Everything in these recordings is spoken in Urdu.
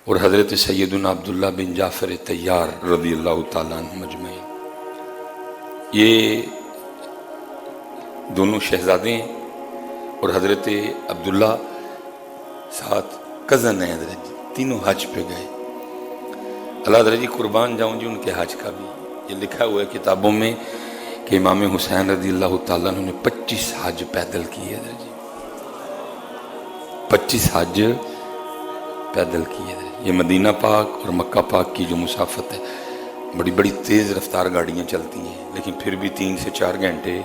اور حضرت سیدنا عبداللہ بن جعفر طیار رضی اللہ تعالیٰ عنہ مجمعین، یہ دونوں شہزادے ہیں اور حضرت عبداللہ ساتھ کزن ہیں حضرت جی، تینوں حج پہ گئے۔ اللہ حضرت جی قربان جاؤں جی ان کے حج کا بھی یہ لکھا ہوا ہے کتابوں میں کہ امام حسین رضی اللہ تعالیٰ عنہ نے 25 حج پیدل کیے حضرت جی، 25 حج پیدل کیے حضرت۔ یہ مدینہ پاک اور مکہ پاک کی جو مسافت ہے، بڑی بڑی تیز رفتار گاڑیاں چلتی ہیں لیکن پھر بھی 3 سے 4 گھنٹے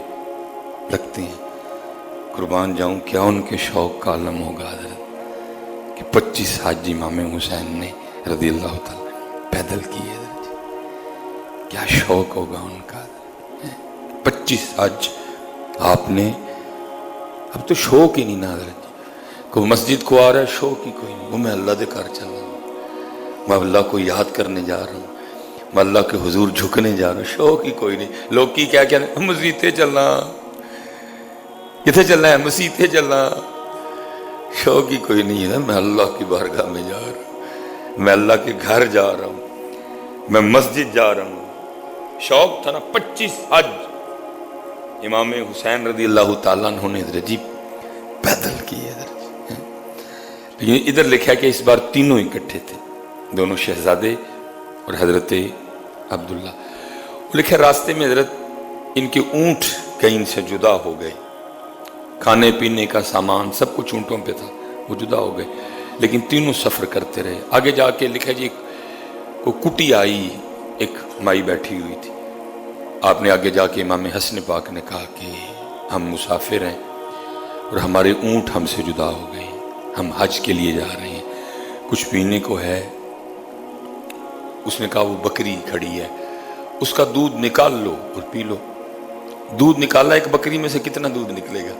لگتے ہیں۔ قربان جاؤں کیا ان کے شوق کا عالم ہوگا حضرت کہ 25 حج امام حسین نے رضی اللہ تعالیٰ پیدل کیے حضرت جی، کیا شوق ہوگا ان کا۔ 25 حج آپ نے، اب تو شوق ہی نہیں نا حضرت جی، کوئی مسجد کو آ رہا ہے شوق ہی کوئی نہیں، وہ میں اللہ دے کر چل رہا ہوں، میں اللہ کو یاد کرنے جا رہا ہوں، میں اللہ کے حضور جھکنے جا رہا ہوں، شوق ہی کوئی نہیں۔ لوگ کی کیا کہتے ہیں مسجد تے چلنا، کتنے چلنا ہے مسجد تے چلنا، شوق ہی کوئی نہیں ہے۔ میں اللہ کی بارگاہ میں جا رہا ہوں، میں اللہ کے گھر جا رہا ہوں، میں مسجد جا رہا ہوں۔ شوق تھا نا۔ 25 حج امام حسین رضی اللہ تعالیٰ عنہ نے حضرت جی پیدل کیے حضرت جی۔ لیکن ادھر لکھا کہ اس بار تینوں اکٹھے تھے، دونوں شہزادے اور حضرت عبداللہ۔ لکھا راستے میں حضرت ان کے اونٹ کہیں سے جدا ہو گئے، کھانے پینے کا سامان سب کچھ اونٹوں پہ تھا، وہ جدا ہو گئے، لیکن تینوں سفر کرتے رہے۔ آگے جا کے لکھا جی کوئی کٹی آئی، ایک مائی بیٹھی ہوئی تھی۔ آپ نے آگے جا کے امام حسن پاک نے کہا کہ ہم مسافر ہیں اور ہمارے اونٹ ہم سے جدا ہو گئے، ہم حج کے لیے جا رہے ہیں، کچھ پینے کو ہے؟ اس نے کہا وہ بکری کھڑی ہے، اس کا دودھ نکال لو اور پی لو۔ دودھ نکالا، ایک بکری میں سے کتنا دودھ نکلے گا؟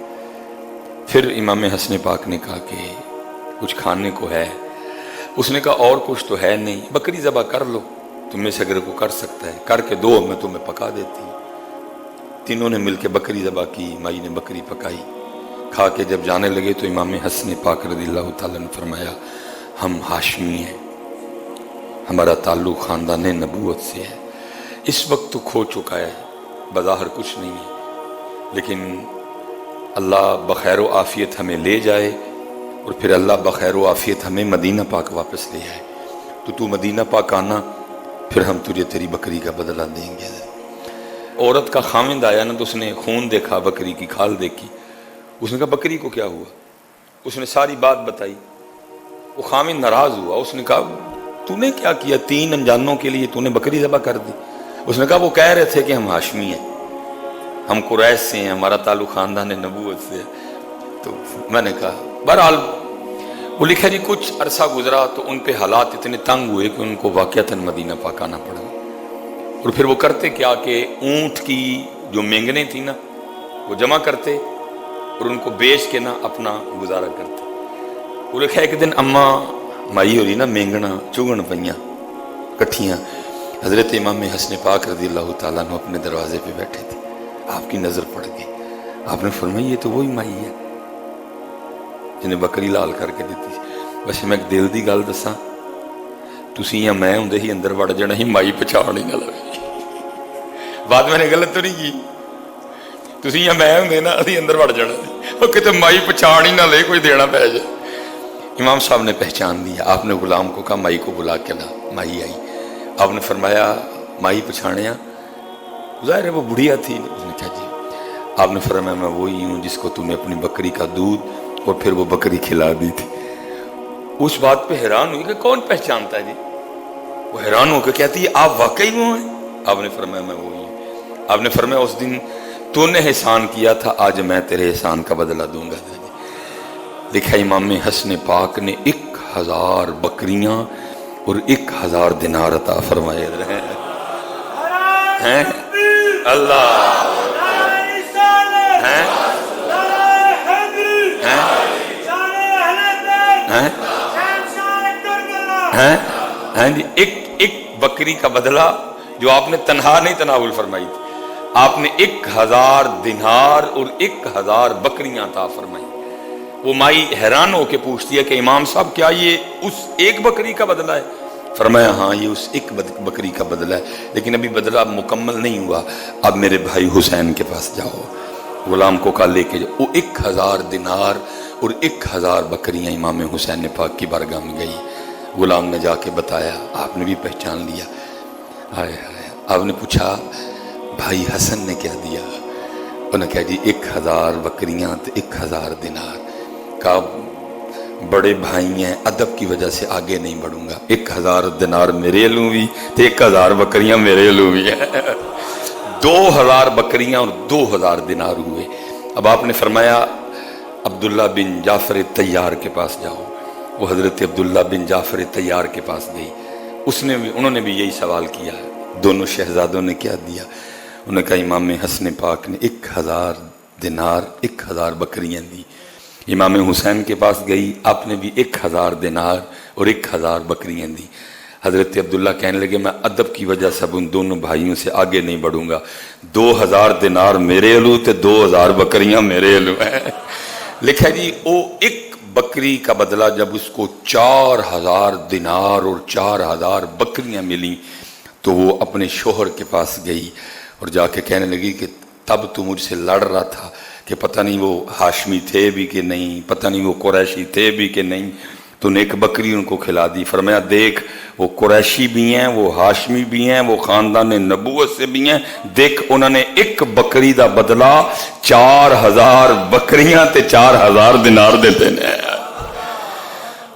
پھر امام حسن پاک نے کہا کہ کچھ کھانے کو ہے؟ اس نے کہا اور کچھ تو ہے نہیں، بکری ذبح کر لو، تم میں سے اگر کو کر سکتا ہے کر کے دو، میں تمہیں پکا دیتی ہوں۔ تینوں نے مل کے بکری ذبح کی، مائی نے بکری پکائی، کھا کے جب جانے لگے تو امام حسن پاک رضی اللہ تعالیٰ نے فرمایا ہم ہاشمی ہیں، ہمارا تعلق خاندان نبوت سے ہے۔ اس وقت تو کھو چکا ہے، بظاہر کچھ نہیں ہے، لیکن اللہ بخیر و عافیت ہمیں لے جائے اور پھر اللہ بخیر و عافیت ہمیں مدینہ پاک واپس لے آئے، تو مدینہ پاک آنا، پھر ہم تجھے تیری بکری کا بدلہ دیں گے۔ عورت کا خاوند آیا نا تو اس نے خون دیکھا، بکری کی کھال دیکھی، اس نے کہا بکری کو کیا ہوا؟ اس نے ساری بات بتائی، وہ خاوند ناراض ہوا، اس نے کہا تو نے کیا کیا؟ 3 انجانوں کے لیے تو نے بکری ذبح کر دی۔ اس نے کہا وہ کہہ رہے تھے کہ ہم ہاشمی ہیں، ہم قریش سے ہیں، ہمارا تعلق خاندان نبوت سے ہے۔ تو میں نے کہا بہرحال وہ لکھا جی کچھ عرصہ گزرا تو ان پہ حالات اتنے تنگ ہوئے کہ ان کو واقعتاً مدینہ پاک آنا پڑا۔ اور پھر وہ کرتے کیا کہ اونٹ کی جو مینگنیں تھیں نا وہ جمع کرتے اور ان کو بیچ کے نا اپنا گزارا کرتے۔ وہ لکھا ایک دن اماں مائی ہو رہی نا مینگنا چگن پئیاں کٹھیاں، حضرت امام حسن پاک رضی اللہ تعالیٰ عنہ اپنے دروازے پہ بیٹھے تھے، آپ کی نظر پڑ گئی، آپ نے فرمایا یہ تو وہی مائی ہے جنہیں بکری لال کر کے دیتی۔ ویسے میں ایک دل دی گل دساں، تسی یا میں ہوندے ہی اندر وڑ جانا ہی، مائی پہچان ہی نہ لگی۔ بات میں نے غلط تو نہیں کی؟ تسی یا میں ہوندے نا اسی اندر وڑ جانا، وہ کہتے مائی پہچان ہی نہ لے، کوئی دینا پہ جائے۔ امام صاحب نے پہچان لیا، آپ نے غلام کو کہا مائی کو بلا کے لا، مائی آئی، آپ نے فرمایا مائی پہچانیا؟ ظاہر ہے وہ بڑھیا تھی، اس نے کہا جی۔ آپ نے فرمایا میں وہی ہوں جس کو تم نے اپنی بکری کا دودھ اور پھر وہ بکری کھلا دی تھی۔ اس بات پہ حیران ہوئی کہ کون پہچانتا ہے جی؟ وہ حیران ہو کے کہتی ہے آپ واقعی وہ ہیں؟ آپ نے فرمایا میں وہی ہوں۔ آپ نے فرمایا اس دن تو نے احسان کیا تھا، آج میں تیرے احسان کا بدلہ دوں گا۔ لکھا امام حسن پاک نے 1000 بکریاں اور 1000 دینار عطا فرمائے ہیں۔ اللہ ہیں جی، ایک بکری کا بدلہ جو آپ نے تنہا نہیں تناول فرمائی تھی، آپ نے 1000 دینار اور 1000 بکریاں عطا فرمائی۔ وہ مائی حیران ہو کے پوچھتی ہے کہ امام صاحب کیا یہ اس ایک بکری کا بدلہ ہے؟ فرمایا ہاں یہ اس ایک بکری کا بدلہ ہے، لیکن ابھی بدلہ مکمل نہیں ہوا، اب میرے بھائی حسین کے پاس جاؤ، غلام کو کہا لے کے جاؤ۔ وہ 1000 دینار اور 1000 بکریاں امام حسین پاک کی بارگاہ میں گئی۔ غلام نے جا کے بتایا، آپ نے بھی پہچان لیا۔ ہائے ہائے، آپ نے پوچھا بھائی حسن نے کیا دیا؟ انہوں نے کہا جی 1000 بکریاں تو 1000 دینار۔ کہا بڑے بھائی ہیں، ادب کی وجہ سے آگے نہیں بڑھوں گا، 1000 دینار میرے علوں بھی تو 1000 بکریاں میرے علوں بھی ہیں۔ 2000 بکریاں اور 2000 دینار ہوئے۔ اب آپ نے فرمایا عبداللہ بن جعفر طیار کے پاس جاؤ۔ وہ حضرت عبداللہ بن جعفر طیار کے پاس گئی، انہوں نے بھی یہی سوال کیا۔ دونوں شہزادوں نے کیا دیا؟ انہوں نے کہا امام حسن پاک نے 1000 دینار 1000 بکریاں دی۔ امام حسین کے پاس گئی، آپ نے بھی 1000 دینار اور 1000 بکریاں دی۔ حضرت عبداللہ کہنے لگے میں ادب کی وجہ سے ان دونوں بھائیوں سے آگے نہیں بڑھوں گا، 2000 دینار میرے علو تے 2000 بکریاں میرے علو ہیں۔ لکھا جی وہ ایک بکری کا بدلہ جب اس کو 4000 دینار اور 4000 بکریاں ملی تو وہ اپنے شوہر کے پاس گئی اور جا کے کہنے لگی کہ تب تو مجھ سے لڑ رہا تھا کہ پتہ نہیں وہ ہاشمی تھے بھی کہ نہیں، پتہ نہیں وہ قریشی تھے بھی کہ نہیں، تو نے ایک بکری ان کو کھلا دی۔ فرمایا دیکھ وہ قریشی بھی ہیں، وہ ہاشمی بھی ہیں، وہ خاندان نبوت سے بھی ہیں، دیکھ انہوں نے ایک بکری دا بدلہ 4000 بکریاں تے 4000 دینار دیتے ہیں۔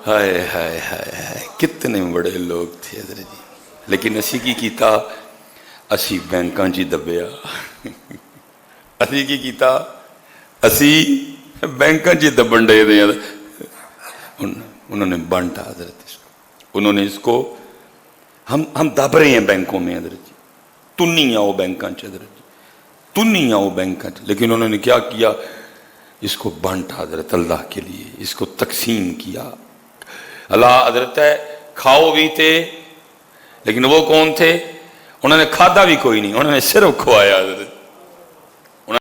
ہائے ہائے ہائے ہائے، کتنے بڑے لوگ تھے حضرت جی۔ لیکن اسی کی کیتا، اسی بینکاں جی دبیا، اسی کی کیتا، اسی بینکاں جی دبن دے دیں۔ انہوں نے بانٹا حضرت اس کو، انہوں نے اس کو، ہم دب رہے ہیں بینکوں میں حضرت جی، تنی آؤ بینکاں چ حضرت جی، تنی آؤ بینکاں چ، لیکن انہوں نے کیا کیا؟ اس کو بانٹا حضرت اللہ کے لیے، اس کو تقسیم کیا۔ اللہ حضرت ہے کھاؤ بھی تھے، لیکن وہ کون تھے؟ انہوں نے کھادا بھی کوئی نہیں، انہوں نے صرف کھوایا حضرت۔